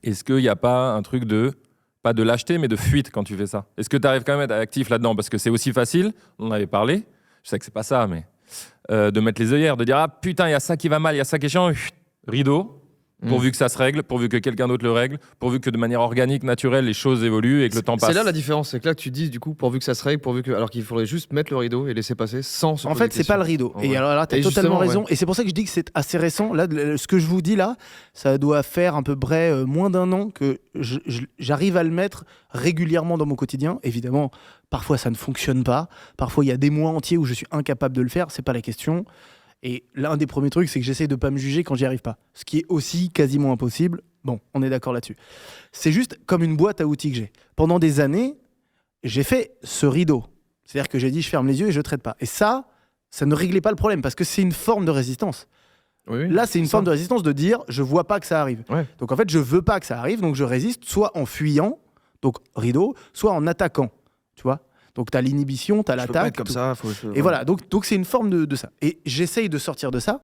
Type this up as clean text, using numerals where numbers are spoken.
est-ce qu'il n'y a pas un truc pas de lâcheté, mais de fuite quand tu fais ça? Est-ce que tu arrives quand même à être actif là-dedans? Parce que c'est aussi facile, on en avait parlé, je sais que c'est pas ça, mais de mettre les œillères, de dire ah putain, il y a ça qui va mal, il y a ça qui est chiant, rideau, pourvu que ça se règle, pourvu que quelqu'un d'autre le règle, pourvu que de manière organique, naturelle, les choses évoluent et que le temps passe. C'est là la différence, c'est que là tu dis du coup pourvu que ça se règle, alors qu'il faudrait juste mettre le rideau et laisser passer sans se En poser fait, de c'est pas questions. le rideau. Ouais. Et alors là, t'as Et totalement justement, raison. ouais. Et c'est pour ça que je dis que c'est assez récent. Là, ce que je vous dis là, ça doit faire à peu près moins d'un an que j'arrive à le mettre régulièrement dans mon quotidien. Évidemment, parfois ça ne fonctionne pas. Parfois, il y a des mois entiers où je suis incapable de le faire. C'est pas la question. Et l'un des premiers trucs, c'est que j'essaye de pas me juger quand j'y arrive pas. Ce qui est aussi quasiment impossible. Bon, on est d'accord là-dessus. C'est juste comme une boîte à outils que j'ai. Pendant des années, j'ai fait ce rideau. C'est-à-dire que j'ai dit, je ferme les yeux et je traite pas. Et ça ne réglait pas le problème parce que c'est une forme de résistance. Oui, Là, c'est une forme de résistance de dire, je vois pas que ça arrive. Ouais. Donc en fait, je veux pas que ça arrive, donc je résiste soit en fuyant, donc rideau, soit en attaquant. Tu vois ? Donc tu as l'inhibition, tu as Je peux pas l'attaque. être comme ça. Et voilà, donc c'est une forme de ça. Et j'essaye de sortir de ça.